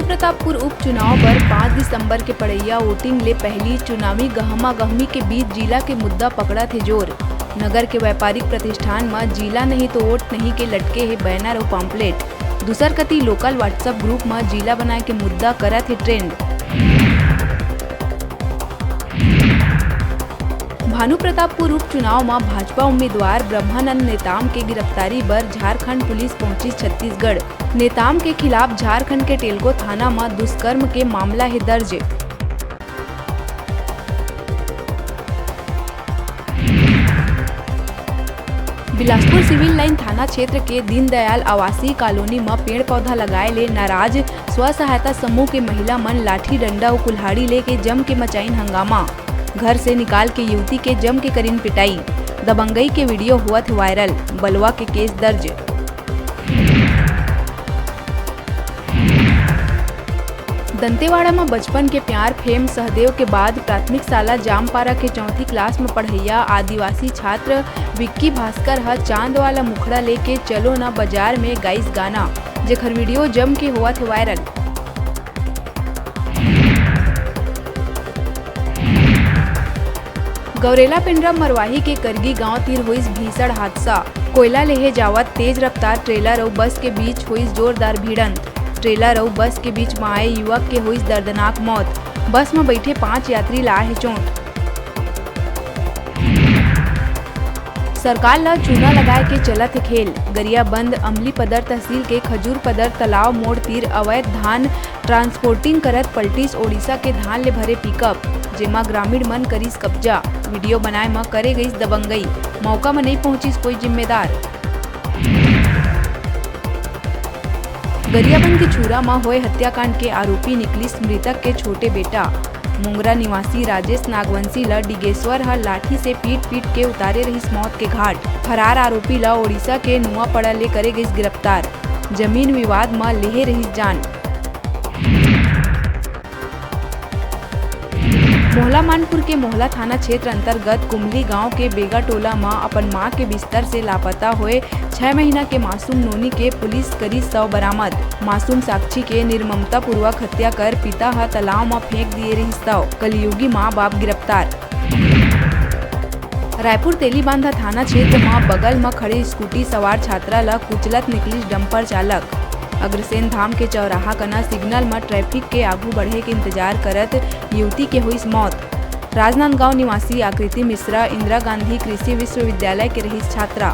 भानुप्रतापपुर उपचुनाव पर 5 दिसंबर के पड़ैया वोटिंग ले पहली चुनावी गहमा गहमी के बीच जिला के मुद्दा पकड़ा थे जोर। नगर के व्यापारिक प्रतिष्ठान में जिला नहीं तो वोट नहीं के लटके है बैनर और पम्पलेट। दूसर कती लोकल व्हाट्सएप ग्रुप में जिला बनाए के मुद्दा करा थे ट्रेंड। भानुप्रतापपुर उपचुनाव में भाजपा उम्मीदवार ब्रह्मानंद नेताम के गिरफ्तारी पर झारखंड पुलिस पहुंची छत्तीसगढ़। नेताम के खिलाफ झारखंड के टेलको थाना में दुष्कर्म के मामला है दर्ज। बिलासपुर सिविल लाइन थाना क्षेत्र के दीनदयाल आवासीय कॉलोनी में पेड़ पौधा लगाए ले नाराज स्व सहायता समूह के महिला मन लाठी डंडा और कुल्हाड़ी लेके जम के मचाइन हंगामा। घर से निकाल के युवती के जम के करीन पिटाई। दबंगई के वीडियो हुआ थे वायरल। बलवा के केस दर्ज। दंतेवाड़ा में बचपन के प्यार फेम सहदेव के बाद प्राथमिक शाला जामपारा के 4वीं क्लास में पढ़ैया आदिवासी छात्र विक्की भास्कर ह चांद वाला मुखड़ा लेके चलो ना बाजार में गाइस गाना, जेकर वीडियो जम के हुआ थे वायरल। गौरेला पिंडरा मरवाही के करगी गांव तीर हुई भीषण हादसा। कोयला लेहे जावत तेज रफ्तार ट्रेलर और बस के बीच हुई जोरदार भिड़ंत। ट्रेलर और बस के बीच में आए युवक के हुई दर्दनाक मौत। बस में बैठे 5 यात्री लाए है चोट। सरकार ला चूना लगाए के चलत है खेल। गरियाबंद अमली पदर तहसील के खजूर पदर तालाब मोड़ तीर अवैध धान ट्रांसपोर्टिंग करत पलटिस ओडिशा के धान ले भरे पिकअप, जेमा ग्रामीण मन करीस कब्जा। वीडियो बनाए में करे गई दबंगई। मौका में नहीं पहुंची कोई जिम्मेदार। गरियाबंद के छुरा में हुए हत्याकांड के आरोपी निकलिस मृतक के छोटे बेटा। मुंगरा निवासी राजेश नागवंशी ला डिगेश्वर हर लाठी से पीट के उतारे रही मौत के घाट। फरार आरोपी ला ओडिशा के नुआपड़ा ले करे गई गिरफ्तार। जमीन विवाद में लेहे रही जान। मोहला मानपुर के मोहला थाना क्षेत्र अंतर्गत कुमली गांव के बेगा टोला में अपन मां के बिस्तर से लापता हुए 6 महीना के मासूम नोनी के पुलिस करी शव बरामद। मासूम साक्षी के निर्ममता पूर्वक हत्या कर पिता ह तालाब में फेंक दिए रही शव। कलयुगी मां बाप गिरफ्तार। रायपुर तेलीबांधा थाना क्षेत्र में बगल में खड़े स्कूटी सवार छात्रा ला कुचलत निकलिस डंपर चालक। अग्रसेन धाम के चौराहा कना सिग्नल में ट्रैफिक के आगू बढ़े के इंतजार करत युवती के हुई मौत। राजनांदगांव निवासी आकृति मिश्रा इंदिरा गांधी कृषि विश्वविद्यालय के रही छात्रा।